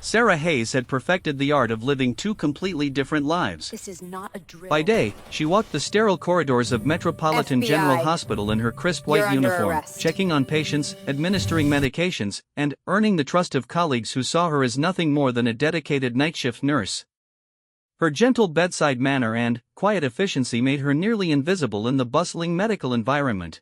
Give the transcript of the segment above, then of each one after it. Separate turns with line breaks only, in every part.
Sarah Hayes had perfected the art of living two completely different lives.
This is not a drill.
By day, she walked the sterile corridors of Metropolitan
FBI.
General Hospital in her crisp
You're
white
under
uniform,
arrest.
checking on patients, administering medications, and earning the trust of colleagues who saw her as nothing more than a dedicated night shift nurse. Her gentle bedside manner and quiet efficiency made her nearly invisible in the bustling medical environment.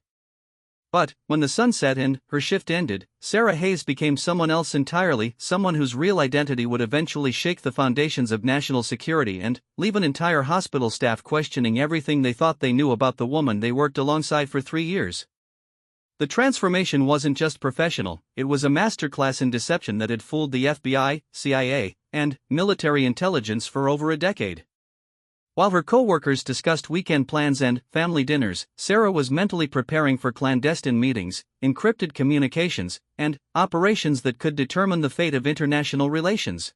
But, when the sun set and her shift ended, Sarah Hayes became someone else entirely, someone whose real identity would eventually shake the foundations of national security and leave an entire hospital staff questioning everything they thought they knew about the woman they worked alongside for 3 years. The transformation wasn't just professional, it was a masterclass in deception that had fooled the FBI, CIA, and military intelligence for over a decade. While her co-workers discussed weekend plans and family dinners, Sarah was mentally preparing for clandestine meetings, encrypted communications, and operations that could determine the fate of international relations.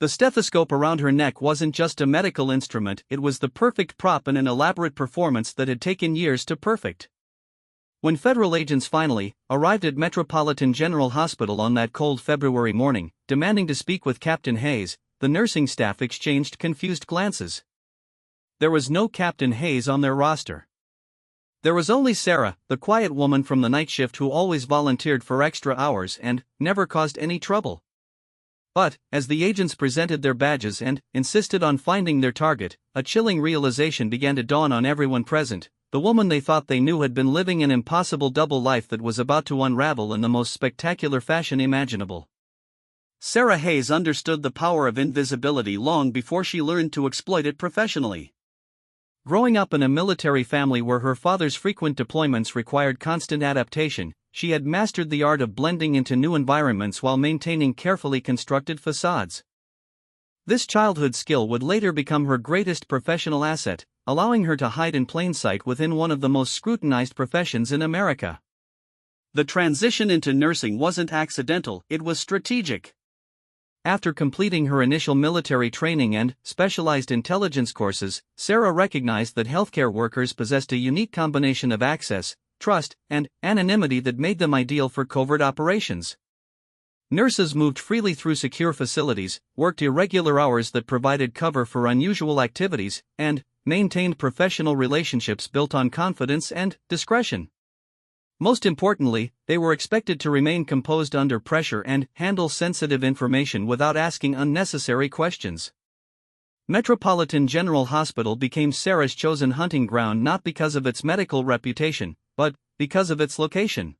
The stethoscope around her neck wasn't just a medical instrument, it was the perfect prop in an elaborate performance that had taken years to perfect. When federal agents finally arrived at Metropolitan General Hospital on that cold February morning, demanding to speak with Captain Hayes, the nursing staff exchanged confused glances. There was no Captain Hayes on their roster. There was only Sarah, the quiet woman from the night shift who always volunteered for extra hours and never caused any trouble. But, as the agents presented their badges and insisted on finding their target, a chilling realization began to dawn on everyone present. The woman they thought they knew had been living an impossible double life that was about to unravel in the most spectacular fashion imaginable. Sarah Hayes understood the power of invisibility long before she learned to exploit it professionally. Growing up in a military family where her father's frequent deployments required constant adaptation, she had mastered the art of blending into new environments while maintaining carefully constructed facades. This childhood skill would later become her greatest professional asset, allowing her to hide in plain sight within one of the most scrutinized professions in America. The transition into nursing wasn't accidental, it was strategic. After completing her initial military training and specialized intelligence courses, Sarah recognized that healthcare workers possessed a unique combination of access, trust, and anonymity that made them ideal for covert operations. Nurses moved freely through secure facilities, worked irregular hours that provided cover for unusual activities, and maintained professional relationships built on confidence and discretion. Most importantly, they were expected to remain composed under pressure and handle sensitive information without asking unnecessary questions. Metropolitan General Hospital became Sarah's chosen hunting ground not because of its medical reputation, but because of its location.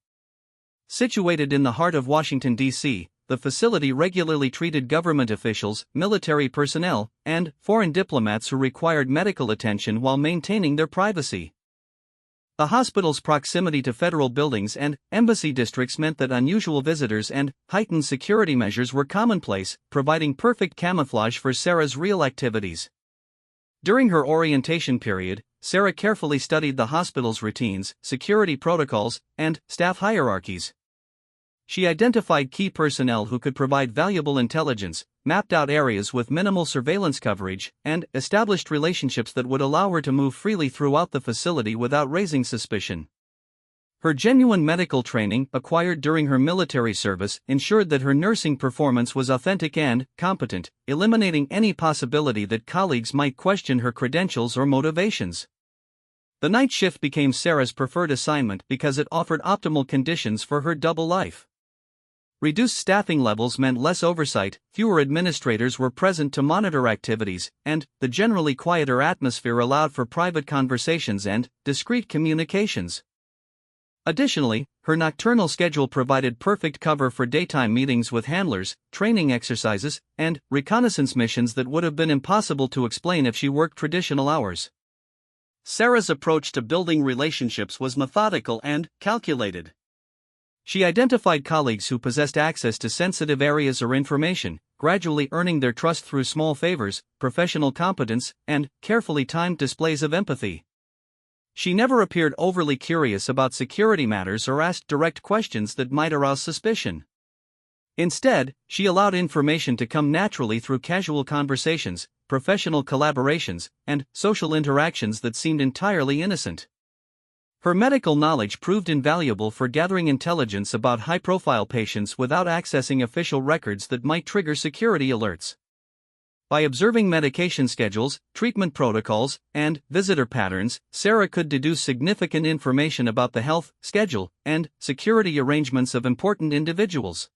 Situated in the heart of Washington, D.C., the facility regularly treated government officials, military personnel, and foreign diplomats who required medical attention while maintaining their privacy. The hospital's proximity to federal buildings and embassy districts meant that unusual visitors and heightened security measures were commonplace, providing perfect camouflage for Sarah's real activities. During her orientation period, Sarah carefully studied the hospital's routines, security protocols, and staff hierarchies. She identified key personnel who could provide valuable intelligence, mapped out areas with minimal surveillance coverage, and established relationships that would allow her to move freely throughout the facility without raising suspicion. Her genuine medical training, acquired during her military service, ensured that her nursing performance was authentic and competent, eliminating any possibility that colleagues might question her credentials or motivations. The night shift became Sarah's preferred assignment because it offered optimal conditions for her double life. Reduced staffing levels meant less oversight, fewer administrators were present to monitor activities, and the generally quieter atmosphere allowed for private conversations and discreet communications. Additionally, her nocturnal schedule provided perfect cover for daytime meetings with handlers, training exercises, and reconnaissance missions that would have been impossible to explain if she worked traditional hours. Sarah's approach to building relationships was methodical and calculated. She identified colleagues who possessed access to sensitive areas or information, gradually earning their trust through small favors, professional competence, and carefully timed displays of empathy. She never appeared overly curious about security matters or asked direct questions that might arouse suspicion. Instead, she allowed information to come naturally through casual conversations, professional collaborations, and social interactions that seemed entirely innocent. Her medical knowledge proved invaluable for gathering intelligence about high-profile patients without accessing official records that might trigger security alerts. By observing medication schedules, treatment protocols, and visitor patterns, Sarah could deduce significant information about the health, schedule, and security arrangements of important individuals.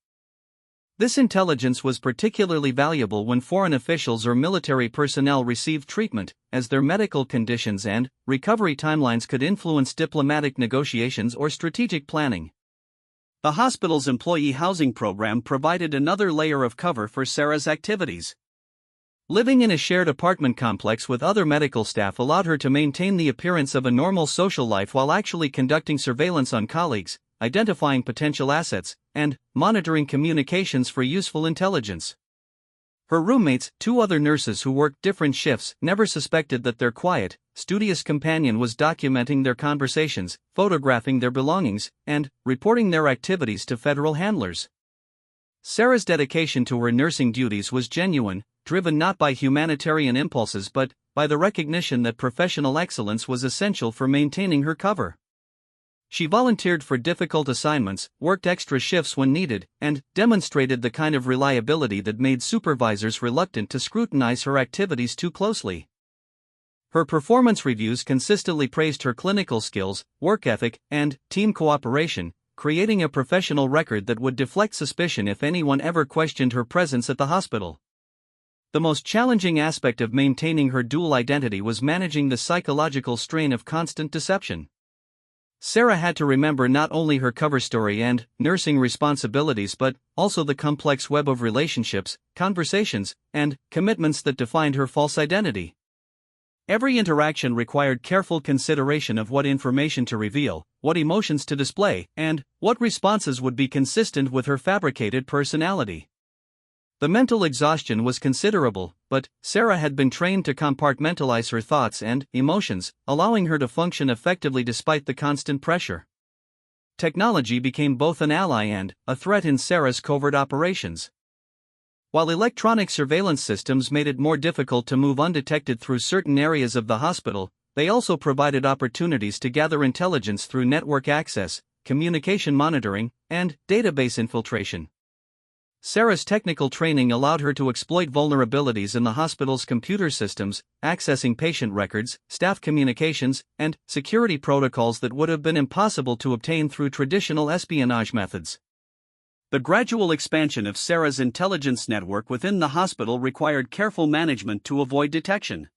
This intelligence was particularly valuable when foreign officials or military personnel received treatment, as their medical conditions and recovery timelines could influence diplomatic negotiations or strategic planning. The hospital's employee housing program provided another layer of cover for Sarah's activities. Living in a shared apartment complex with other medical staff allowed her to maintain the appearance of a normal social life while actually conducting surveillance on colleagues, identifying potential assets, and monitoring communications for useful intelligence. Her roommates, two other nurses who worked different shifts, never suspected that their quiet, studious companion was documenting their conversations, photographing their belongings, and reporting their activities to federal handlers. Sarah's dedication to her nursing duties was genuine, driven not by humanitarian impulses but by the recognition that professional excellence was essential for maintaining her cover. She volunteered for difficult assignments, worked extra shifts when needed, and demonstrated the kind of reliability that made supervisors reluctant to scrutinize her activities too closely. Her performance reviews consistently praised her clinical skills, work ethic, and team cooperation, creating a professional record that would deflect suspicion if anyone ever questioned her presence at the hospital. The most challenging aspect of maintaining her dual identity was managing the psychological strain of constant deception. Sarah had to remember not only her cover story and nursing responsibilities but also the complex web of relationships, conversations, and commitments that defined her false identity. Every interaction required careful consideration of what information to reveal, what emotions to display, and what responses would be consistent with her fabricated personality. The mental exhaustion was considerable, but Sarah had been trained to compartmentalize her thoughts and emotions, allowing her to function effectively despite the constant pressure. Technology became both an ally and a threat in Sarah's covert operations. While electronic surveillance systems made it more difficult to move undetected through certain areas of the hospital, they also provided opportunities to gather intelligence through network access, communication monitoring, and database infiltration. Sarah's technical training allowed her to exploit vulnerabilities in the hospital's computer systems, accessing patient records, staff communications, and security protocols that would have been impossible to obtain through traditional espionage methods. The gradual expansion of Sarah's intelligence network within the hospital required careful management to avoid detection.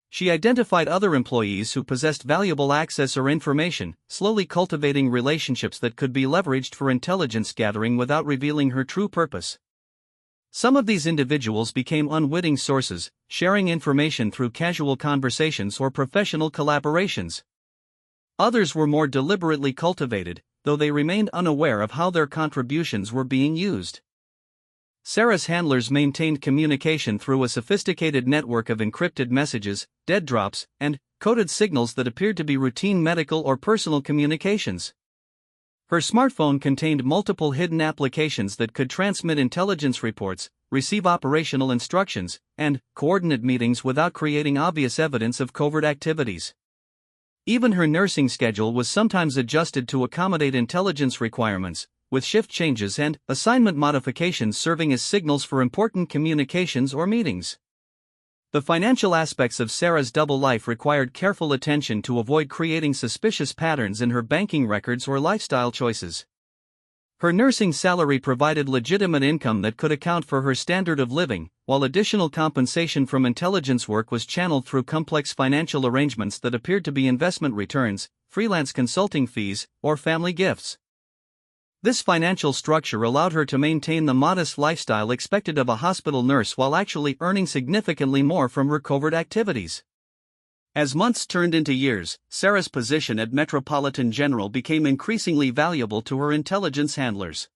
She identified other employees who possessed valuable access or information, slowly cultivating relationships that could be leveraged for intelligence gathering without revealing her true purpose. Some of these individuals became unwitting sources, sharing information through casual conversations or professional collaborations. Others were more deliberately cultivated, though they remained unaware of how their contributions were being used. Sarah's handlers maintained communication through a sophisticated network of encrypted messages, dead drops, and coded signals that appeared to be routine medical or personal communications. Her smartphone contained multiple hidden applications that could transmit intelligence reports, receive operational instructions, and coordinate meetings without creating obvious evidence of covert activities. Even her nursing schedule was sometimes adjusted to accommodate intelligence requirements, with shift changes and assignment modifications serving as signals for important communications or meetings. The financial aspects of Sarah's double life required careful attention to avoid creating suspicious patterns in her banking records or lifestyle choices. Her nursing salary provided legitimate income that could account for her standard of living, while additional compensation from intelligence work was channeled through complex financial arrangements that appeared to be investment returns, freelance consulting fees, or family gifts. This financial structure allowed her to maintain the modest lifestyle expected of a hospital nurse while actually earning significantly more from her covert activities. As months turned into years, Sarah's position at Metropolitan General became increasingly valuable to her intelligence handlers.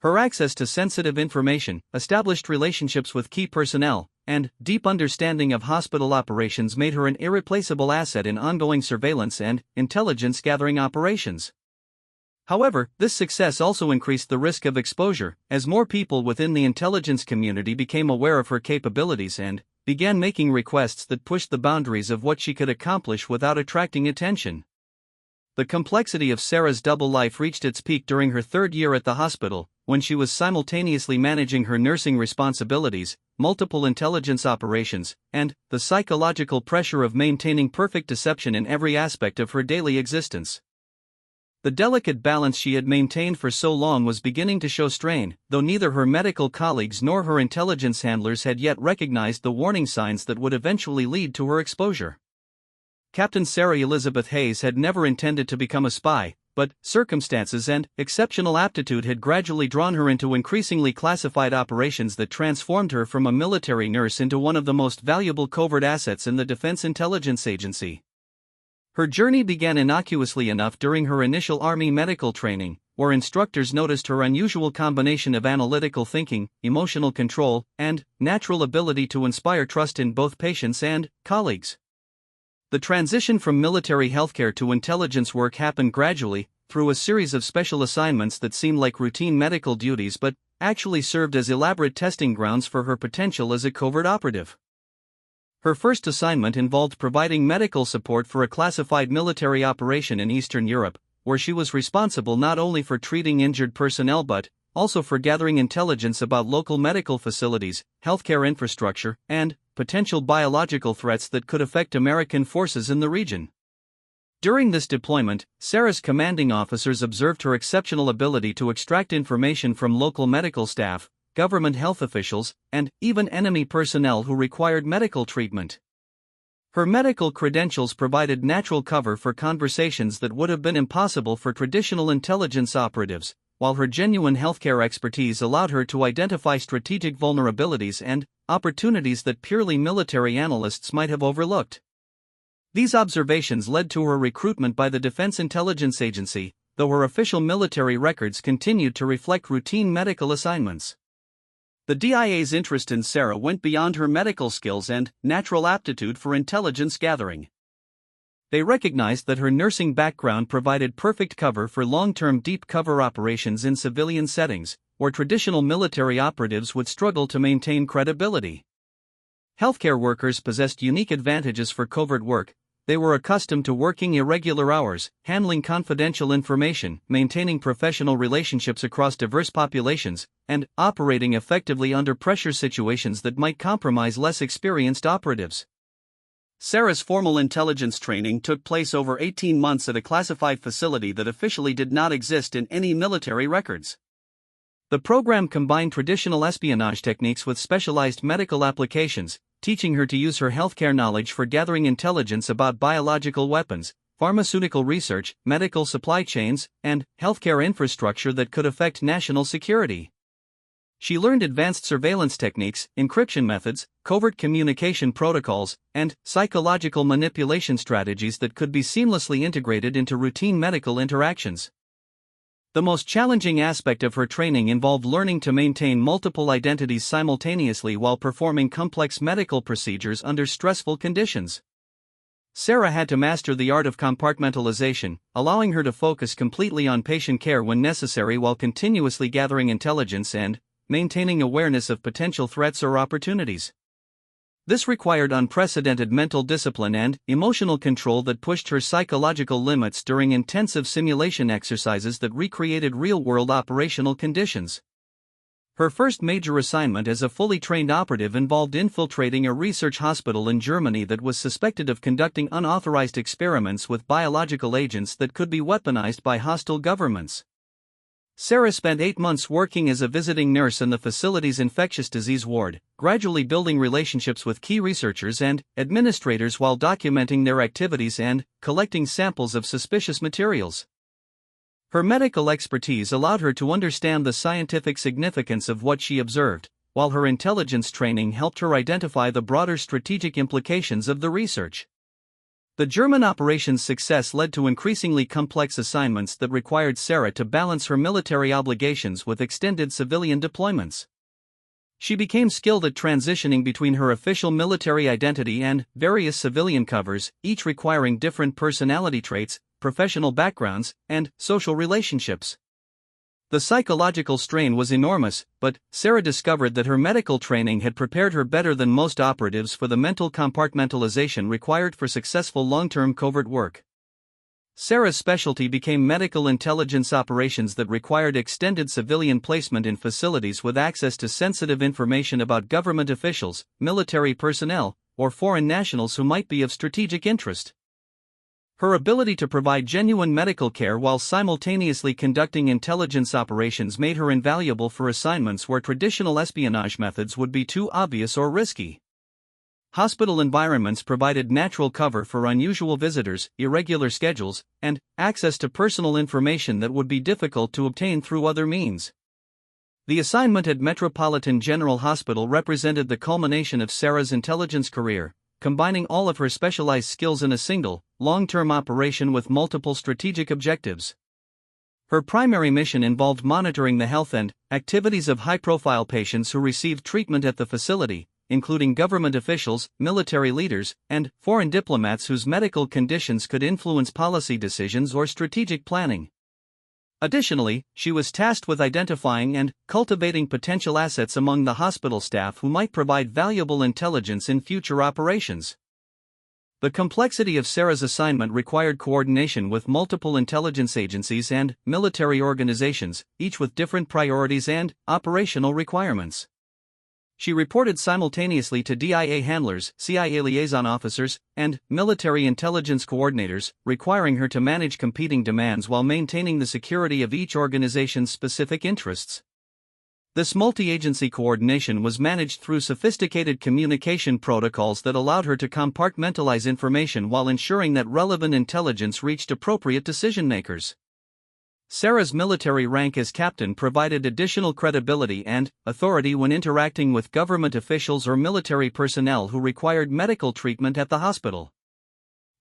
Her access to sensitive information, established relationships with key personnel, and deep understanding of hospital operations made her an irreplaceable asset in ongoing surveillance and intelligence gathering operations. However, this success also increased the risk of exposure, as more people within the intelligence community became aware of her capabilities and began making requests that pushed the boundaries of what she could accomplish without attracting attention. The complexity of Sarah's double life reached its peak during her third year at the hospital, when she was simultaneously managing her nursing responsibilities, multiple intelligence operations, and the psychological pressure of maintaining perfect deception in every aspect of her daily existence. The delicate balance she had maintained for so long was beginning to show strain, though neither her medical colleagues nor her intelligence handlers had yet recognized the warning signs that would eventually lead to her exposure. Captain Sarah Elizabeth Hayes had never intended to become a spy, but circumstances and exceptional aptitude had gradually drawn her into increasingly classified operations that transformed her from a military nurse into one of the most valuable covert assets in the Defense Intelligence Agency. Her journey began innocuously enough during her initial Army medical training, where instructors noticed her unusual combination of analytical thinking, emotional control, and natural ability to inspire trust in both patients and colleagues. The transition from military healthcare to intelligence work happened gradually, through a series of special assignments that seemed like routine medical duties but actually served as elaborate testing grounds for her potential as a covert operative. Her first assignment involved providing medical support for a classified military operation in Eastern Europe, where she was responsible not only for treating injured personnel but also for gathering intelligence about local medical facilities, healthcare infrastructure, and potential biological threats that could affect American forces in the region. During this deployment, Sarah's commanding officers observed her exceptional ability to extract information from local medical staff, government health officials, and even enemy personnel who required medical treatment. Her medical credentials provided natural cover for conversations that would have been impossible for traditional intelligence operatives, while her genuine healthcare expertise allowed her to identify strategic vulnerabilities and opportunities that purely military analysts might have overlooked. These observations led to her recruitment by the Defense Intelligence Agency, though her official military records continued to reflect routine medical assignments. The DIA's interest in Sarah went beyond her medical skills and natural aptitude for intelligence gathering. They recognized that her nursing background provided perfect cover for long-term deep cover operations in civilian settings, where traditional military operatives would struggle to maintain credibility. Healthcare workers possessed unique advantages for covert work. They were accustomed to working irregular hours, handling confidential information, maintaining professional relationships across diverse populations, and operating effectively under pressure situations that might compromise less experienced operatives. Sarah's formal intelligence training took place over 18 months at a classified facility that officially did not exist in any military records. The program combined traditional espionage techniques with specialized medical applications, teaching her to use her healthcare knowledge for gathering intelligence about biological weapons, pharmaceutical research, medical supply chains, and healthcare infrastructure that could affect national security. She learned advanced surveillance techniques, encryption methods, covert communication protocols, and psychological manipulation strategies that could be seamlessly integrated into routine medical interactions. The most challenging aspect of her training involved learning to maintain multiple identities simultaneously while performing complex medical procedures under stressful conditions. Sarah had to master the art of compartmentalization, allowing her to focus completely on patient care when necessary while continuously gathering intelligence and maintaining awareness of potential threats or opportunities. This required unprecedented mental discipline and emotional control that pushed her psychological limits during intensive simulation exercises that recreated real-world operational conditions. Her first major assignment as a fully trained operative involved infiltrating a research hospital in Germany that was suspected of conducting unauthorized experiments with biological agents that could be weaponized by hostile governments. Sarah spent 8 months working as a visiting nurse in the facility's infectious disease ward, gradually building relationships with key researchers and administrators while documenting their activities and collecting samples of suspicious materials. Her medical expertise allowed her to understand the scientific significance of what she observed, while her intelligence training helped her identify the broader strategic implications of the research. The German operation's success led to increasingly complex assignments that required Sarah to balance her military obligations with extended civilian deployments. She became skilled at transitioning between her official military identity and various civilian covers, each requiring different personality traits, professional backgrounds, and social relationships. The psychological strain was enormous, but Sarah discovered that her medical training had prepared her better than most operatives for the mental compartmentalization required for successful long-term covert work. Sarah's specialty became medical intelligence operations that required extended civilian placement in facilities with access to sensitive information about government officials, military personnel, or foreign nationals who might be of strategic interest. Her ability to provide genuine medical care while simultaneously conducting intelligence operations made her invaluable for assignments where traditional espionage methods would be too obvious or risky. Hospital environments provided natural cover for unusual visitors, irregular schedules, and access to personal information that would be difficult to obtain through other means. The assignment at Metropolitan General Hospital represented the culmination of Sarah's intelligence career, combining all of her specialized skills in a single, long-term operation with multiple strategic objectives. Her primary mission involved monitoring the health and activities of high-profile patients who received treatment at the facility, including government officials, military leaders, and foreign diplomats whose medical conditions could influence policy decisions or strategic planning. Additionally, she was tasked with identifying and cultivating potential assets among the hospital staff who might provide valuable intelligence in future operations. The complexity of Sarah's assignment required coordination with multiple intelligence agencies and military organizations, each with different priorities and operational requirements. She reported simultaneously to DIA handlers, CIA liaison officers, and military intelligence coordinators, requiring her to manage competing demands while maintaining the security of each organization's specific interests. This multi-agency coordination was managed through sophisticated communication protocols that allowed her to compartmentalize information while ensuring that relevant intelligence reached appropriate decision-makers. Sarah's military rank as captain provided additional credibility and authority when interacting with government officials or military personnel who required medical treatment at the hospital.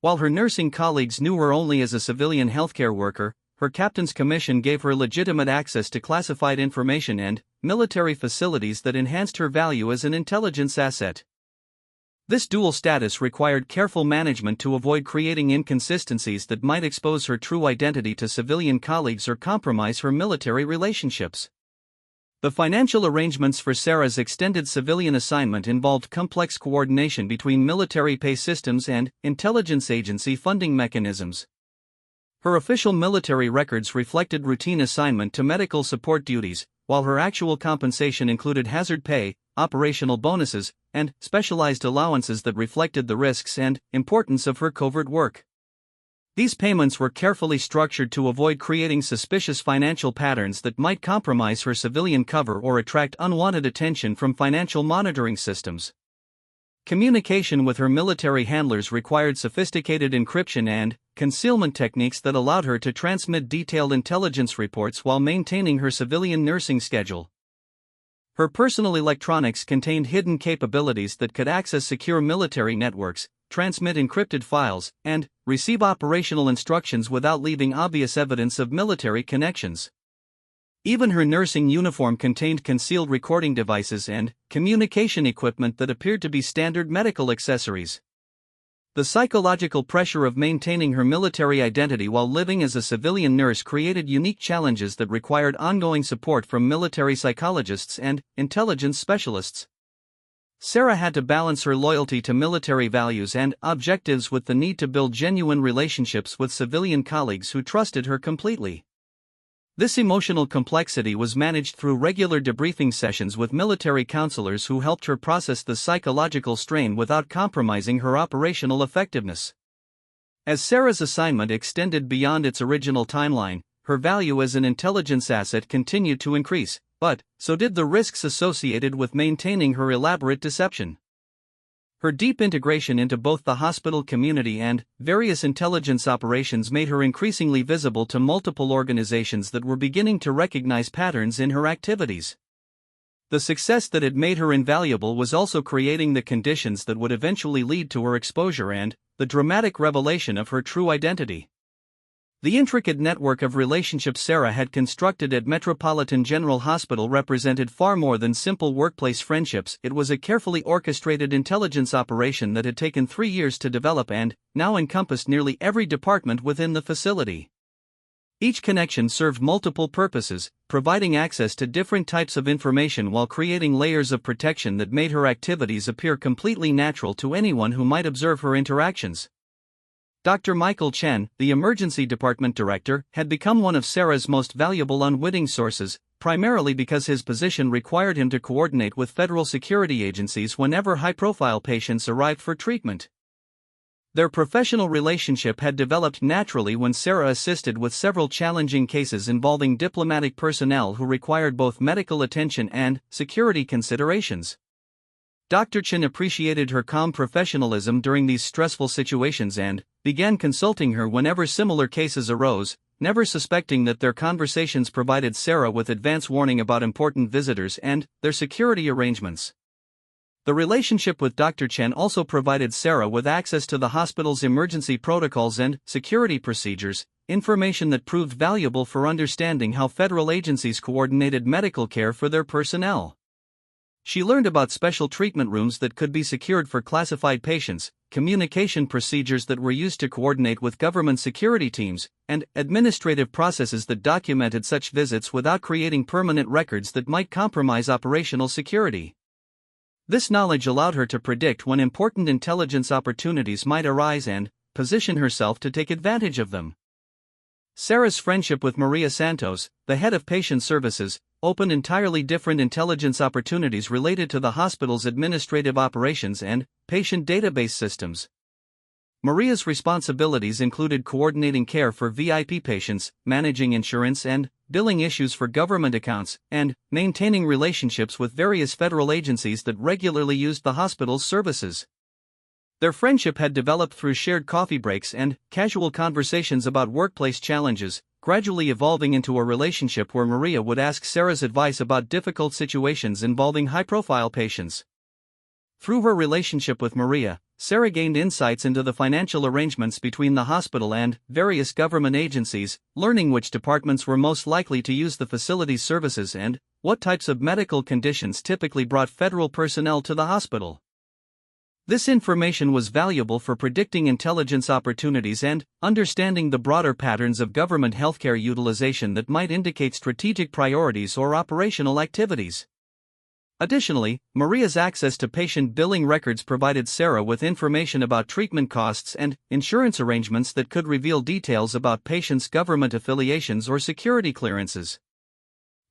While her nursing colleagues knew her only as a civilian healthcare worker, her captain's commission gave her legitimate access to classified information and military facilities that enhanced her value as an intelligence asset. This dual status required careful management to avoid creating inconsistencies that might expose her true identity to civilian colleagues or compromise her military relationships. The financial arrangements for Sarah's extended civilian assignment involved complex coordination between military pay systems and intelligence agency funding mechanisms. Her official military records reflected routine assignment to medical support duties, while her actual compensation included hazard pay, operational bonuses, and specialized allowances that reflected the risks and importance of her covert work. These payments were carefully structured to avoid creating suspicious financial patterns that might compromise her civilian cover or attract unwanted attention from financial monitoring systems. Communication with her military handlers required sophisticated encryption and concealment techniques that allowed her to transmit detailed intelligence reports while maintaining her civilian nursing schedule. Her personal electronics contained hidden capabilities that could access secure military networks, transmit encrypted files, and receive operational instructions without leaving obvious evidence of military connections. Even her nursing uniform contained concealed recording devices and communication equipment that appeared to be standard medical accessories. The psychological pressure of maintaining her military identity while living as a civilian nurse created unique challenges that required ongoing support from military psychologists and intelligence specialists. Sarah had to balance her loyalty to military values and objectives with the need to build genuine relationships with civilian colleagues who trusted her completely. This emotional complexity was managed through regular debriefing sessions with military counselors who helped her process the psychological strain without compromising her operational effectiveness. As Sarah's assignment extended beyond its original timeline, her value as an intelligence asset continued to increase, but so did the risks associated with maintaining her elaborate deception. Her deep integration into both the hospital community and various intelligence operations made her increasingly visible to multiple organizations that were beginning to recognize patterns in her activities. The success that had made her invaluable was also creating the conditions that would eventually lead to her exposure and the dramatic revelation of her true identity. The intricate network of relationships Sarah had constructed at Metropolitan General Hospital represented far more than simple workplace friendships. It was a carefully orchestrated intelligence operation that had taken 3 years to develop and now encompassed nearly every department within the facility. Each connection served multiple purposes, providing access to different types of information while creating layers of protection that made her activities appear completely natural to anyone who might observe her interactions. Dr. Michael Chen, the emergency department director, had become one of Sarah's most valuable unwitting sources, primarily because his position required him to coordinate with federal security agencies whenever high-profile patients arrived for treatment. Their professional relationship had developed naturally when Sarah assisted with several challenging cases involving diplomatic personnel who required both medical attention and security considerations. Dr. Chen appreciated her calm professionalism during these stressful situations and began consulting her whenever similar cases arose, never suspecting that their conversations provided Sarah with advance warning about important visitors and their security arrangements. The relationship with Dr. Chen also provided Sarah with access to the hospital's emergency protocols and security procedures, information that proved valuable for understanding how federal agencies coordinated medical care for their personnel. She learned about special treatment rooms that could be secured for classified patients, communication procedures that were used to coordinate with government security teams, and administrative processes that documented such visits without creating permanent records that might compromise operational security. This knowledge allowed her to predict when important intelligence opportunities might arise and position herself to take advantage of them. Sarah's friendship with Maria Santos, the head of patient services, opened entirely different intelligence opportunities related to the hospital's administrative operations and patient database systems. Maria's responsibilities included coordinating care for VIP patients, managing insurance and billing issues for government accounts, and maintaining relationships with various federal agencies that regularly used the hospital's services. Their friendship had developed through shared coffee breaks and casual conversations about workplace challenges, gradually evolving into a relationship where Maria would ask Sarah's advice about difficult situations involving high-profile patients. Through her relationship with Maria, Sarah gained insights into the financial arrangements between the hospital and various government agencies, learning which departments were most likely to use the facility's services and what types of medical conditions typically brought federal personnel to the hospital. This information was valuable for predicting intelligence opportunities and understanding the broader patterns of government healthcare utilization that might indicate strategic priorities or operational activities. Additionally, Maria's access to patient billing records provided Sarah with information about treatment costs and insurance arrangements that could reveal details about patients' government affiliations or security clearances.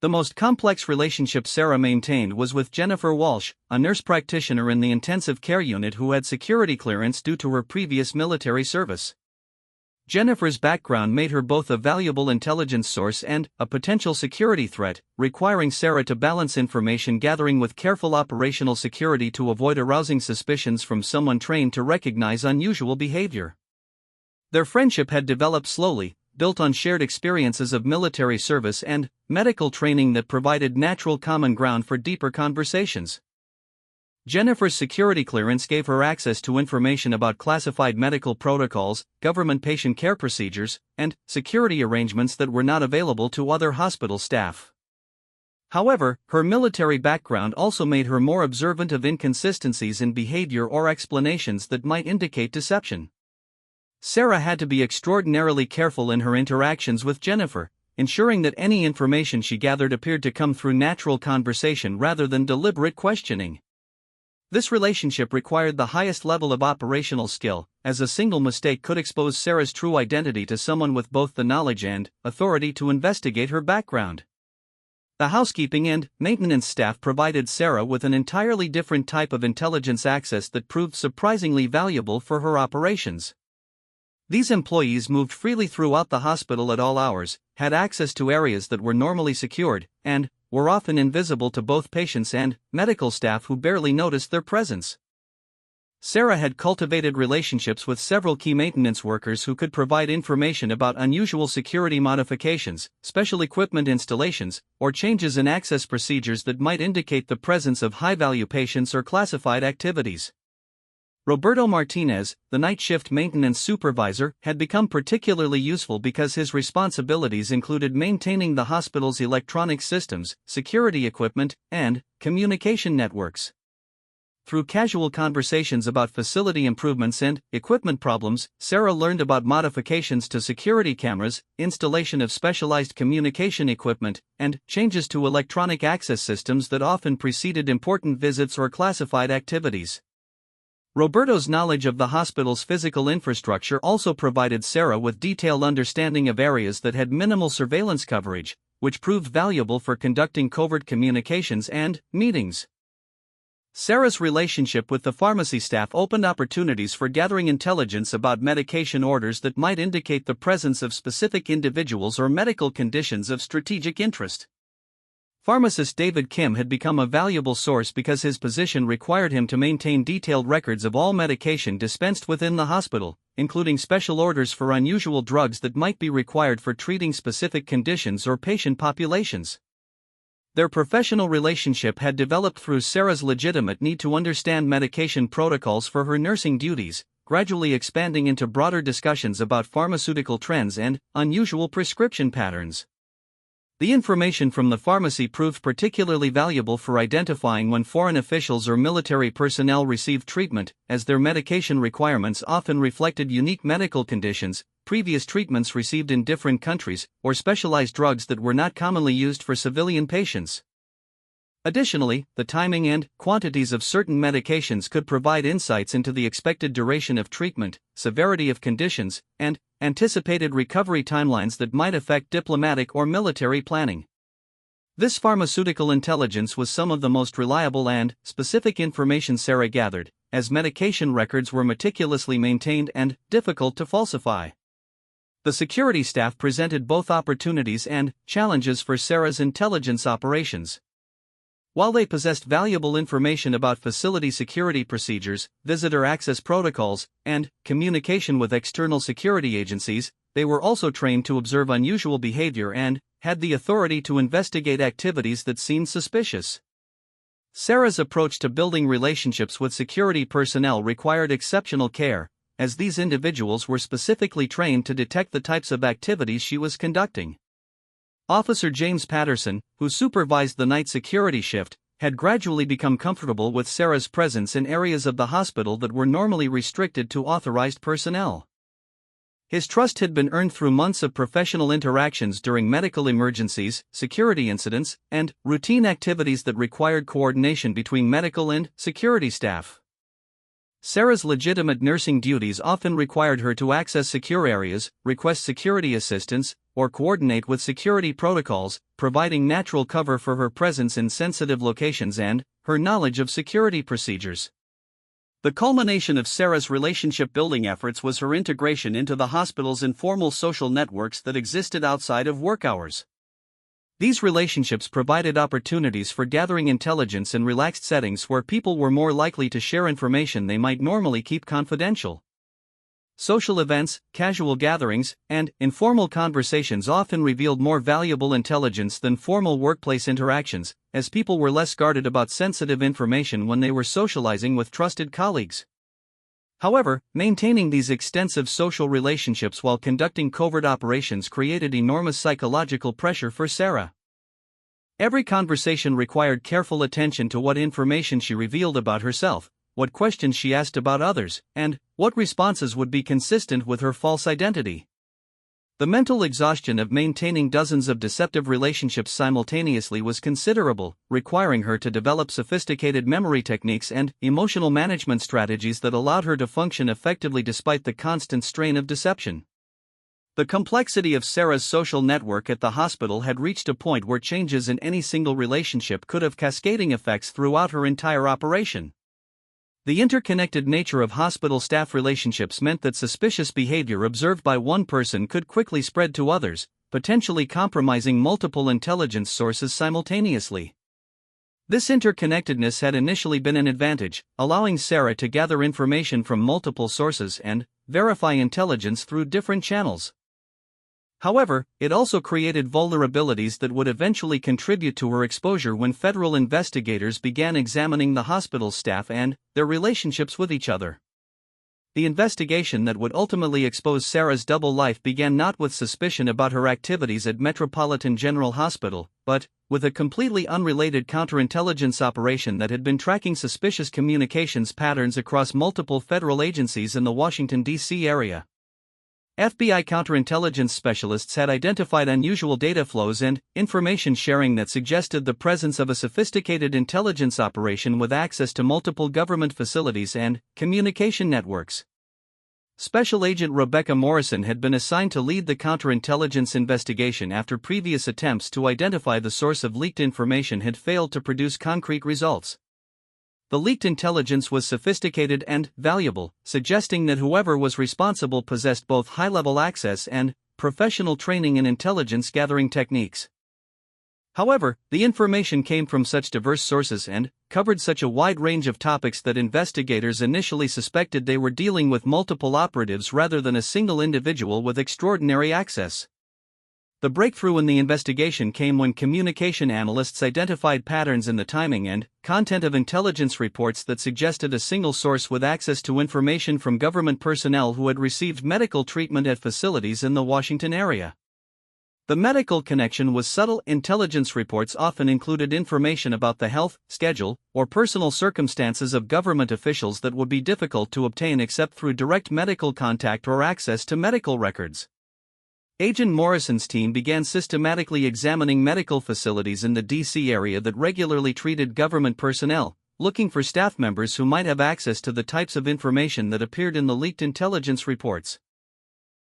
The most complex relationship Sarah maintained was with Jennifer Walsh, a nurse practitioner in the intensive care unit who had security clearance due to her previous military service. Jennifer's background made her both a valuable intelligence source and a potential security threat, requiring Sarah to balance information gathering with careful operational security to avoid arousing suspicions from someone trained to recognize unusual behavior. Their friendship had developed slowly, built on shared experiences of military service and medical training that provided natural common ground for deeper conversations. Jennifer's security clearance gave her access to information about classified medical protocols, government patient care procedures, and security arrangements that were not available to other hospital staff. However, her military background also made her more observant of inconsistencies in behavior or explanations that might indicate deception. Sarah had to be extraordinarily careful in her interactions with Jennifer, ensuring that any information she gathered appeared to come through natural conversation rather than deliberate questioning. This relationship required the highest level of operational skill, as a single mistake could expose Sarah's true identity to someone with both the knowledge and authority to investigate her background. The housekeeping and maintenance staff provided Sarah with an entirely different type of intelligence access that proved surprisingly valuable for her operations. These employees moved freely throughout the hospital at all hours, had access to areas that were normally secured, and were often invisible to both patients and medical staff who barely noticed their presence. Sarah had cultivated relationships with several key maintenance workers who could provide information about unusual security modifications, special equipment installations, or changes in access procedures that might indicate the presence of high-value patients or classified activities. Roberto Martinez, the night shift maintenance supervisor, had become particularly useful because his responsibilities included maintaining the hospital's electronic systems, security equipment, and communication networks. Through casual conversations about facility improvements and equipment problems, Sarah learned about modifications to security cameras, installation of specialized communication equipment, and changes to electronic access systems that often preceded important visits or classified activities. Roberto's knowledge of the hospital's physical infrastructure also provided Sarah with detailed understanding of areas that had minimal surveillance coverage, which proved valuable for conducting covert communications and meetings. Sarah's relationship with the pharmacy staff opened opportunities for gathering intelligence about medication orders that might indicate the presence of specific individuals or medical conditions of strategic interest. Pharmacist David Kim had become a valuable source because his position required him to maintain detailed records of all medication dispensed within the hospital, including special orders for unusual drugs that might be required for treating specific conditions or patient populations. Their professional relationship had developed through Sarah's legitimate need to understand medication protocols for her nursing duties, gradually expanding into broader discussions about pharmaceutical trends and unusual prescription patterns. The information from the pharmacy proved particularly valuable for identifying when foreign officials or military personnel received treatment, as their medication requirements often reflected unique medical conditions, previous treatments received in different countries, or specialized drugs that were not commonly used for civilian patients. Additionally, the timing and quantities of certain medications could provide insights into the expected duration of treatment, severity of conditions, and anticipated recovery timelines that might affect diplomatic or military planning. This pharmaceutical intelligence was some of the most reliable and specific information Sarah gathered, as medication records were meticulously maintained and difficult to falsify. The security staff presented both opportunities and challenges for Sarah's intelligence operations. While they possessed valuable information about facility security procedures, visitor access protocols, and communication with external security agencies, they were also trained to observe unusual behavior and had the authority to investigate activities that seemed suspicious. Sarah's approach to building relationships with security personnel required exceptional care, as these individuals were specifically trained to detect the types of activities she was conducting. Officer James Patterson, who supervised the night security shift, had gradually become comfortable with Sarah's presence in areas of the hospital that were normally restricted to authorized personnel. His trust had been earned through months of professional interactions during medical emergencies, security incidents, and routine activities that required coordination between medical and security staff. Sarah's legitimate nursing duties often required her to access secure areas, request security assistance, or coordinate with security protocols, providing natural cover for her presence in sensitive locations and her knowledge of security procedures. The culmination of Sarah's relationship-building efforts was her integration into the hospital's informal social networks that existed outside of work hours. These relationships provided opportunities for gathering intelligence in relaxed settings where people were more likely to share information they might normally keep confidential. Social events, casual gatherings, and informal conversations often revealed more valuable intelligence than formal workplace interactions, as people were less guarded about sensitive information when they were socializing with trusted colleagues. However, maintaining these extensive social relationships while conducting covert operations created enormous psychological pressure for Sarah. Every conversation required careful attention to what information she revealed about herself, what questions she asked about others, and what responses would be consistent with her false identity. The mental exhaustion of maintaining dozens of deceptive relationships simultaneously was considerable, requiring her to develop sophisticated memory techniques and emotional management strategies that allowed her to function effectively despite the constant strain of deception. The complexity of Sarah's social network at the hospital had reached a point where changes in any single relationship could have cascading effects throughout her entire operation. The interconnected nature of hospital staff relationships meant that suspicious behavior observed by one person could quickly spread to others, potentially compromising multiple intelligence sources simultaneously. This interconnectedness had initially been an advantage, allowing Sarah to gather information from multiple sources and verify intelligence through different channels. However, it also created vulnerabilities that would eventually contribute to her exposure when federal investigators began examining the hospital's staff and their relationships with each other. The investigation that would ultimately expose Sarah's double life began not with suspicion about her activities at Metropolitan General Hospital, but with a completely unrelated counterintelligence operation that had been tracking suspicious communications patterns across multiple federal agencies in the Washington, D.C. area. FBI counterintelligence specialists had identified unusual data flows and information sharing that suggested the presence of a sophisticated intelligence operation with access to multiple government facilities and communication networks. Special Agent Rebecca Morrison had been assigned to lead the counterintelligence investigation after previous attempts to identify the source of leaked information had failed to produce concrete results. The leaked intelligence was sophisticated and valuable, suggesting that whoever was responsible possessed both high-level access and professional training in intelligence gathering techniques. However, the information came from such diverse sources and covered such a wide range of topics that investigators initially suspected they were dealing with multiple operatives rather than a single individual with extraordinary access. The breakthrough in the investigation came when communication analysts identified patterns in the timing and content of intelligence reports that suggested a single source with access to information from government personnel who had received medical treatment at facilities in the Washington area. The medical connection was subtle. Intelligence reports often included information about the health, schedule, or personal circumstances of government officials that would be difficult to obtain except through direct medical contact or access to medical records. Agent Morrison's team began systematically examining medical facilities in the D.C. area that regularly treated government personnel, looking for staff members who might have access to the types of information that appeared in the leaked intelligence reports.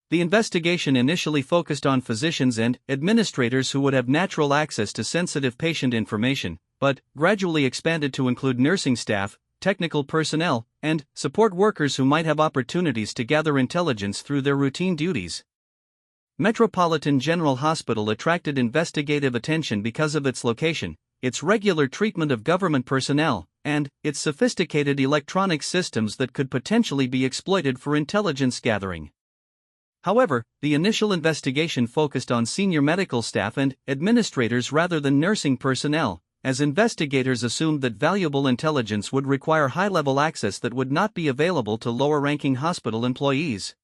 The investigation initially focused on physicians and administrators who would have natural access to sensitive patient information, but gradually expanded to include nursing staff, technical personnel, and support workers who might have opportunities to gather intelligence through their routine duties. Metropolitan General Hospital attracted investigative attention because of its location, its regular treatment of government personnel, and its sophisticated electronic systems that could potentially be exploited for intelligence gathering. However, the initial investigation focused on senior medical staff and administrators rather than nursing personnel, as investigators assumed that valuable intelligence would require high-level access that would not be available to lower-ranking hospital employees.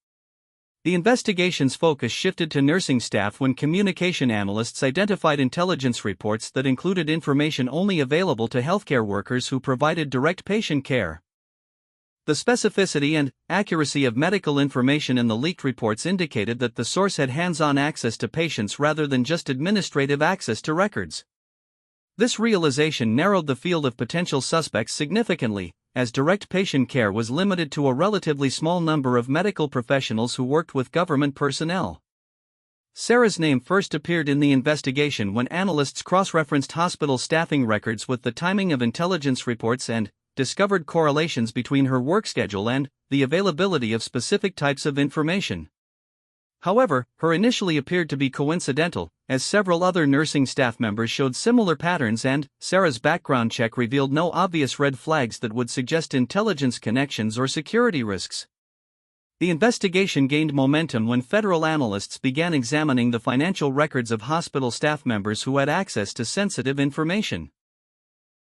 The investigation's focus shifted to nursing staff when communication analysts identified intelligence reports that included information only available to healthcare workers who provided direct patient care. The specificity and accuracy of medical information in the leaked reports indicated that the source had hands-on access to patients rather than just administrative access to records. This realization narrowed the field of potential suspects significantly, as direct patient care was limited to a relatively small number of medical professionals who worked with government personnel. Sarah's name first appeared in the investigation when analysts cross-referenced hospital staffing records with the timing of intelligence reports and discovered correlations between her work schedule and the availability of specific types of information. However, her initially appeared to be coincidental, as several other nursing staff members showed similar patterns and Sarah's background check revealed no obvious red flags that would suggest intelligence connections or security risks. The investigation gained momentum when federal analysts began examining the financial records of hospital staff members who had access to sensitive information.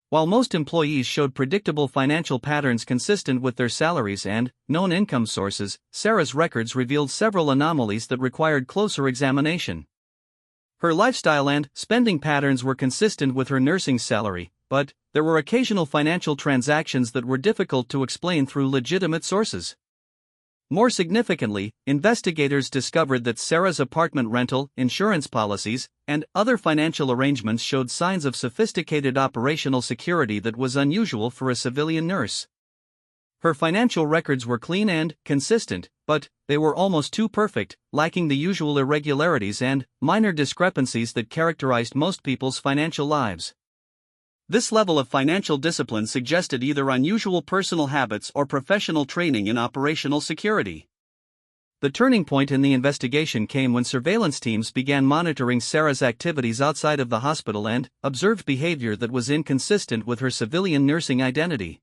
While most employees showed predictable financial patterns consistent with their salaries and known income sources, Sarah's records revealed several anomalies that required closer examination. Her lifestyle and spending patterns were consistent with her nursing salary, but there were occasional financial transactions that were difficult to explain through legitimate sources. More significantly, investigators discovered that Sarah's apartment rental, insurance policies, and other financial arrangements showed signs of sophisticated operational security that was unusual for a civilian nurse. Her financial records were clean and consistent, but they were almost too perfect, lacking the usual irregularities and minor discrepancies that characterized most people's financial lives. This level of financial discipline suggested either unusual personal habits or professional training in operational security. The turning point in the investigation came when surveillance teams began monitoring Sarah's activities outside of the hospital and observed behavior that was inconsistent with her civilian nursing identity.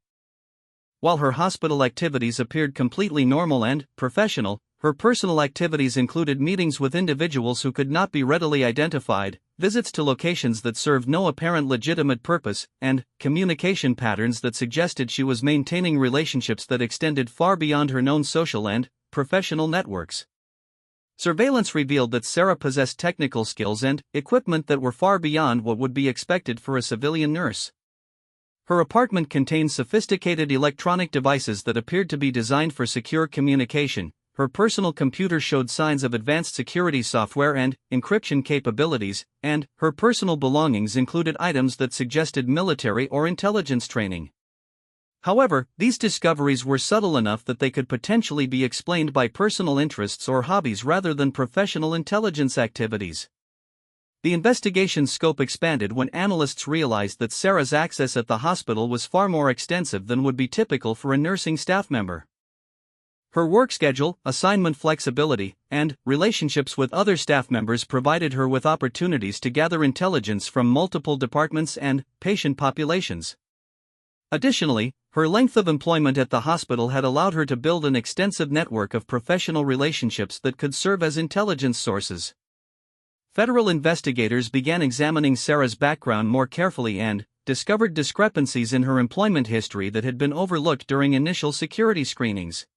While her hospital activities appeared completely normal and professional, her personal activities included meetings with individuals who could not be readily identified, visits to locations that served no apparent legitimate purpose, and communication patterns that suggested she was maintaining relationships that extended far beyond her known social and professional networks. Surveillance revealed that Sarah possessed technical skills and equipment that were far beyond what would be expected for a civilian nurse. Her apartment contained sophisticated electronic devices that appeared to be designed for secure communication, her personal computer showed signs of advanced security software and encryption capabilities, and her personal belongings included items that suggested military or intelligence training. However, these discoveries were subtle enough that they could potentially be explained by personal interests or hobbies rather than professional intelligence activities. The investigation's scope expanded when analysts realized that Sarah's access at the hospital was far more extensive than would be typical for a nursing staff member. Her work schedule, assignment flexibility, and relationships with other staff members provided her with opportunities to gather intelligence from multiple departments and patient populations. Additionally, her length of employment at the hospital had allowed her to build an extensive network of professional relationships that could serve as intelligence sources. Federal investigators began examining Sarah's background more carefully and discovered discrepancies in her employment history that had been overlooked during initial security screenings.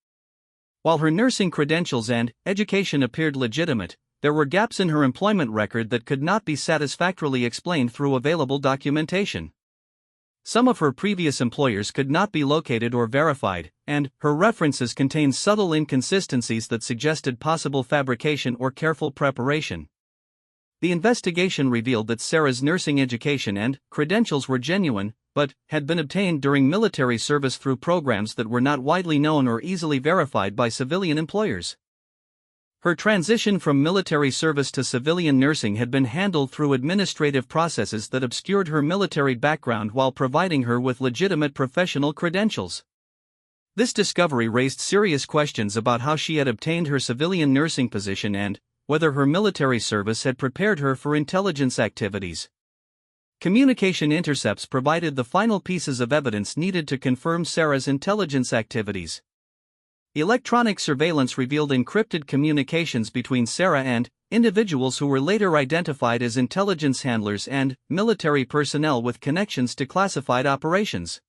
While her nursing credentials and education appeared legitimate, there were gaps in her employment record that could not be satisfactorily explained through available documentation. Some of her previous employers could not be located or verified, and her references contained subtle inconsistencies that suggested possible fabrication or careful preparation. The investigation revealed that Sarah's nursing education and credentials were genuine, but had been obtained during military service through programs that were not widely known or easily verified by civilian employers. Her transition from military service to civilian nursing had been handled through administrative processes that obscured her military background while providing her with legitimate professional credentials. This discovery raised serious questions about how she had obtained her civilian nursing position and whether her military service had prepared her for intelligence activities. Communication intercepts provided the final pieces of evidence needed to confirm Sarah's intelligence activities. Electronic surveillance revealed encrypted communications between Sarah and individuals who were later identified as intelligence handlers and military personnel with connections to classified operations.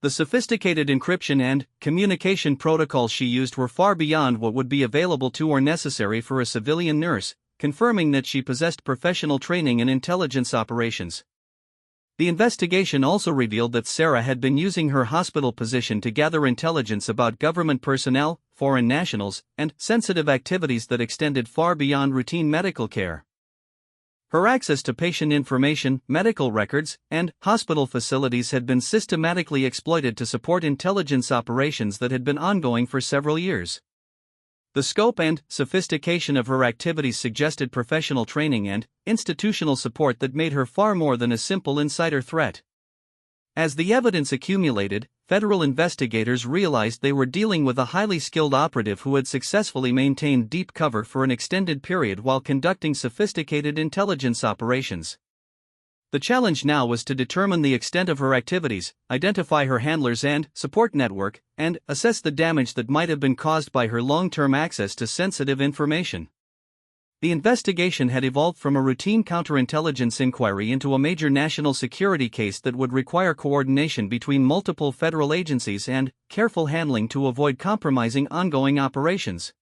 The sophisticated encryption and communication protocols she used were far beyond what would be available to or necessary for a civilian nurse, confirming that she possessed professional training in intelligence operations. The investigation also revealed that Sarah had been using her hospital position to gather intelligence about government personnel, foreign nationals, and sensitive activities that extended far beyond routine medical care. Her access to patient information, medical records, and hospital facilities had been systematically exploited to support intelligence operations that had been ongoing for several years. The scope and sophistication of her activities suggested professional training and institutional support that made her far more than a simple insider threat. As the evidence accumulated, federal investigators realized they were dealing with a highly skilled operative who had successfully maintained deep cover for an extended period while conducting sophisticated intelligence operations. The challenge now was to determine the extent of her activities, identify her handlers and support network, and assess the damage that might have been caused by her long-term access to sensitive information. The investigation had evolved from a routine counterintelligence inquiry into a major national security case that would require coordination between multiple federal agencies and careful handling to avoid compromising ongoing operations.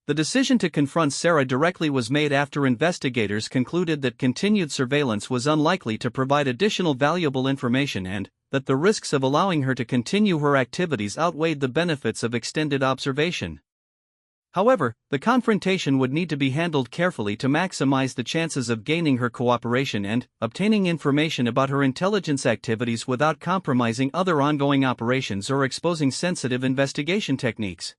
The decision to confront Sarah directly was made after investigators concluded that continued surveillance was unlikely to provide additional valuable information and that the risks of allowing her to continue her activities outweighed the benefits of extended observation. However, the confrontation would need to be handled carefully to maximize the chances of gaining her cooperation and obtaining information about her intelligence activities without compromising other ongoing operations or exposing sensitive investigation techniques.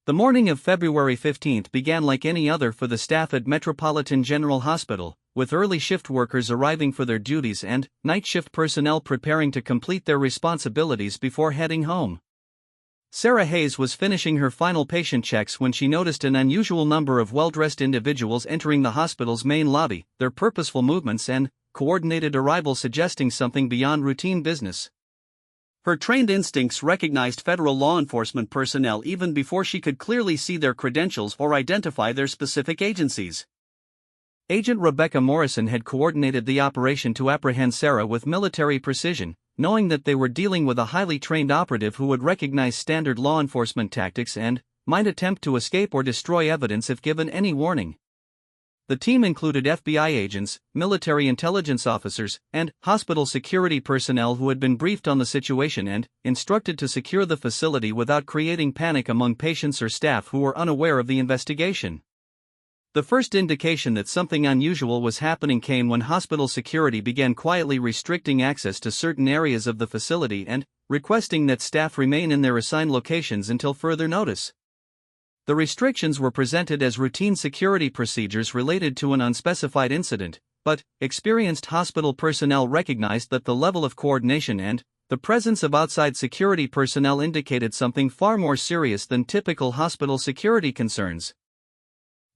The morning of February 15 began like any other for the staff at Metropolitan General Hospital, with early shift workers arriving for their duties and night shift personnel preparing to complete their responsibilities before heading home. Sarah Hayes was finishing her final patient checks when she noticed an unusual number of well-dressed individuals entering the hospital's main lobby, their purposeful movements and coordinated arrival suggesting something beyond routine business. Her trained instincts recognized federal law enforcement personnel even before she could clearly see their credentials or identify their specific agencies. Agent Rebecca Morrison had coordinated the operation to apprehend Sarah with military precision, knowing that they were dealing with a highly trained operative who would recognize standard law enforcement tactics and might attempt to escape or destroy evidence if given any warning. The team included FBI agents, military intelligence officers, and hospital security personnel who had been briefed on the situation and instructed to secure the facility without creating panic among patients or staff who were unaware of the investigation. The first indication that something unusual was happening came when hospital security began quietly restricting access to certain areas of the facility and requesting that staff remain in their assigned locations until further notice. The restrictions were presented as routine security procedures related to an unspecified incident, but experienced hospital personnel recognized that the level of coordination and the presence of outside security personnel indicated something far more serious than typical hospital security concerns.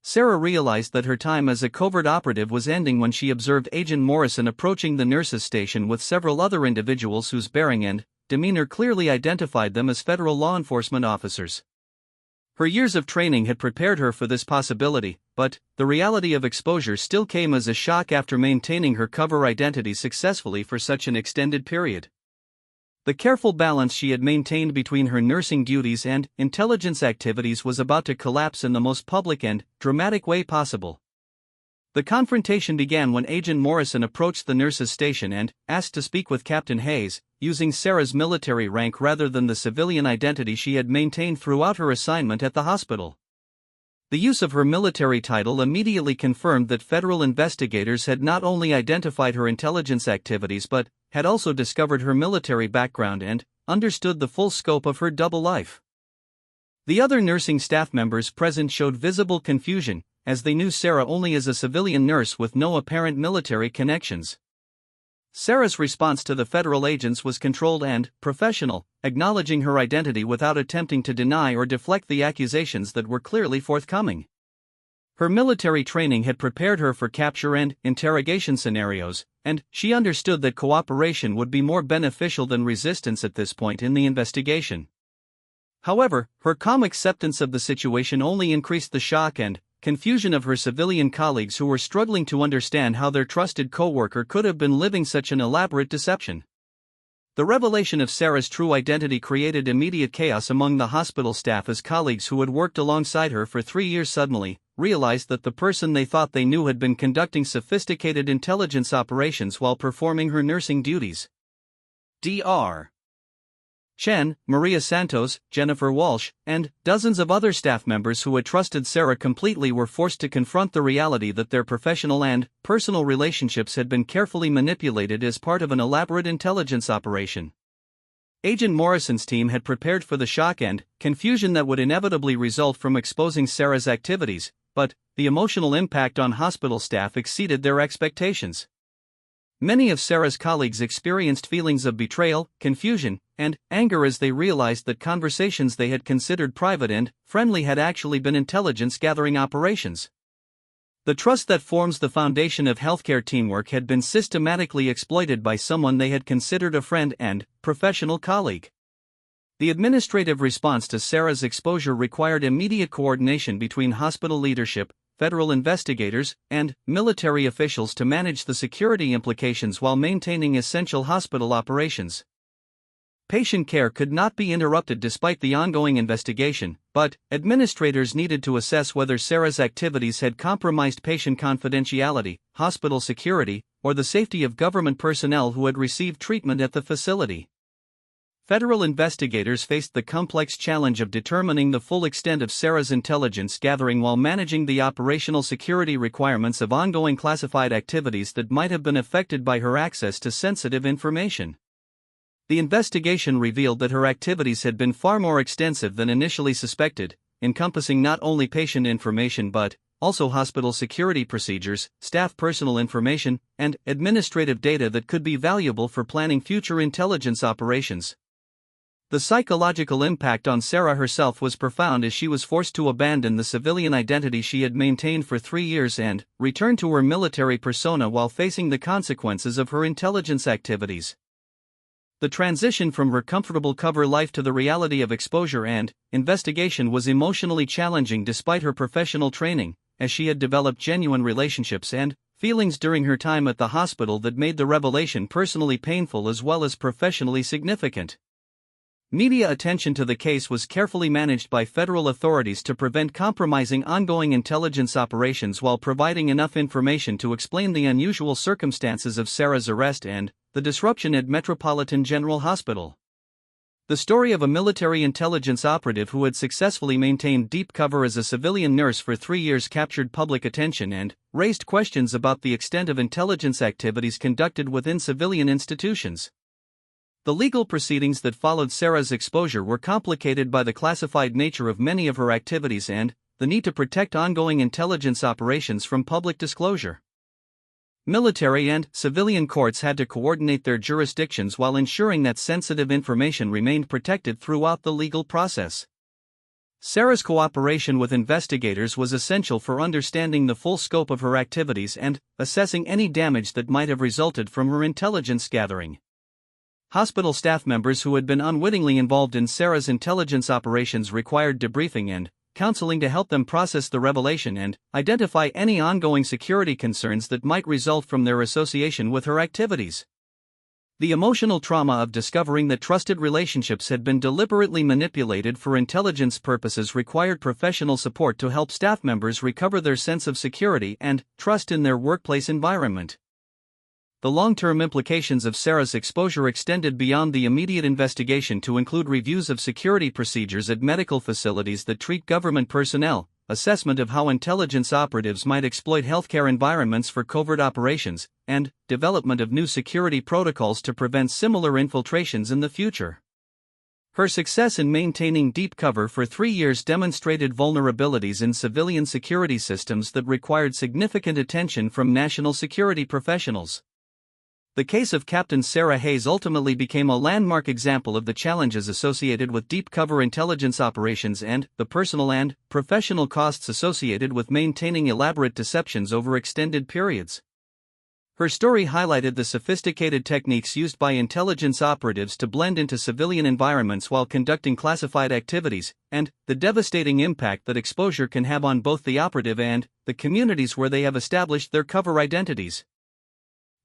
Sarah realized that her time as a covert operative was ending when she observed Agent Morrison approaching the nurses' station with several other individuals whose bearing and demeanor clearly identified them as federal law enforcement officers. Her years of training had prepared her for this possibility, but the reality of exposure still came as a shock after maintaining her cover identity successfully for such an extended period. The careful balance she had maintained between her nursing duties and intelligence activities was about to collapse in the most public and dramatic way possible. The confrontation began when Agent Morrison approached the nurses' station and asked to speak with Captain Hayes, using Sarah's military rank rather than the civilian identity she had maintained throughout her assignment at the hospital. The use of her military title immediately confirmed that federal investigators had not only identified her intelligence activities but had also discovered her military background and understood the full scope of her double life. The other nursing staff members present showed visible confusion, as they knew Sarah only as a civilian nurse with no apparent military connections. Sarah's response to the federal agents was controlled and professional, acknowledging her identity without attempting to deny or deflect the accusations that were clearly forthcoming. Her military training had prepared her for capture and interrogation scenarios, and she understood that cooperation would be more beneficial than resistance at this point in the investigation. However, her calm acceptance of the situation only increased the shock and confusion of her civilian colleagues who were struggling to understand how their trusted co-worker could have been living such an elaborate deception. The revelation of Sarah's true identity created immediate chaos among the hospital staff as colleagues who had worked alongside her for 3 years suddenly realized that the person they thought they knew had been conducting sophisticated intelligence operations while performing her nursing duties. Dr. Chen, Maria Santos, Jennifer Walsh, and dozens of other staff members who had trusted Sarah completely were forced to confront the reality that their professional and personal relationships had been carefully manipulated as part of an elaborate intelligence operation. Agent Morrison's team had prepared for the shock and confusion that would inevitably result from exposing Sarah's activities, but the emotional impact on hospital staff exceeded their expectations. Many of Sarah's colleagues experienced feelings of betrayal, confusion, and anger as they realized that conversations they had considered private and friendly had actually been intelligence-gathering operations. The trust that forms the foundation of healthcare teamwork had been systematically exploited by someone they had considered a friend and professional colleague. The administrative response to Sarah's exposure required immediate coordination between hospital leadership, federal investigators, and military officials to manage the security implications while maintaining essential hospital operations. Patient care could not be interrupted despite the ongoing investigation, but administrators needed to assess whether Sarah's activities had compromised patient confidentiality, hospital security, or the safety of government personnel who had received treatment at the facility. Federal investigators faced the complex challenge of determining the full extent of Sarah's intelligence gathering while managing the operational security requirements of ongoing classified activities that might have been affected by her access to sensitive information. The investigation revealed that her activities had been far more extensive than initially suspected, encompassing not only patient information but also hospital security procedures, staff personal information, and administrative data that could be valuable for planning future intelligence operations. The psychological impact on Sarah herself was profound as she was forced to abandon the civilian identity she had maintained for 3 years and return to her military persona while facing the consequences of her intelligence activities. The transition from her comfortable cover life to the reality of exposure and investigation was emotionally challenging despite her professional training, as she had developed genuine relationships and feelings during her time at the hospital that made the revelation personally painful as well as professionally significant. Media attention to the case was carefully managed by federal authorities to prevent compromising ongoing intelligence operations while providing enough information to explain the unusual circumstances of Sarah's arrest and the disruption at Metropolitan General Hospital. The story of a military intelligence operative who had successfully maintained deep cover as a civilian nurse for 3 years captured public attention and raised questions about the extent of intelligence activities conducted within civilian institutions. The legal proceedings that followed Sarah's exposure were complicated by the classified nature of many of her activities and the need to protect ongoing intelligence operations from public disclosure. Military and civilian courts had to coordinate their jurisdictions while ensuring that sensitive information remained protected throughout the legal process. Sarah's cooperation with investigators was essential for understanding the full scope of her activities and assessing any damage that might have resulted from her intelligence gathering. Hospital staff members who had been unwittingly involved in Sarah's intelligence operations required debriefing and counseling to help them process the revelation and identify any ongoing security concerns that might result from their association with her activities. The emotional trauma of discovering that trusted relationships had been deliberately manipulated for intelligence purposes required professional support to help staff members recover their sense of security and trust in their workplace environment. The long-term implications of Sarah's exposure extended beyond the immediate investigation to include reviews of security procedures at medical facilities that treat government personnel, assessment of how intelligence operatives might exploit healthcare environments for covert operations, and development of new security protocols to prevent similar infiltrations in the future. Her success in maintaining deep cover for 3 years demonstrated vulnerabilities in civilian security systems that required significant attention from national security professionals. The case of Captain Sarah Hayes ultimately became a landmark example of the challenges associated with deep cover intelligence operations and the personal and professional costs associated with maintaining elaborate deceptions over extended periods. Her story highlighted the sophisticated techniques used by intelligence operatives to blend into civilian environments while conducting classified activities, and the devastating impact that exposure can have on both the operative and the communities where they have established their cover identities.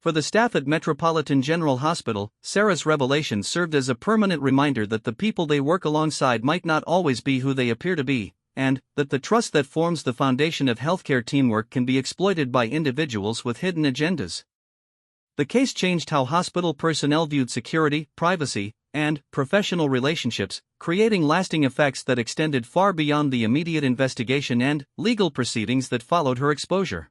For the staff at Metropolitan General Hospital, Sarah's revelation served as a permanent reminder that the people they work alongside might not always be who they appear to be, and that the trust that forms the foundation of healthcare teamwork can be exploited by individuals with hidden agendas. The case changed how hospital personnel viewed security, privacy, and professional relationships, creating lasting effects that extended far beyond the immediate investigation and legal proceedings that followed her exposure.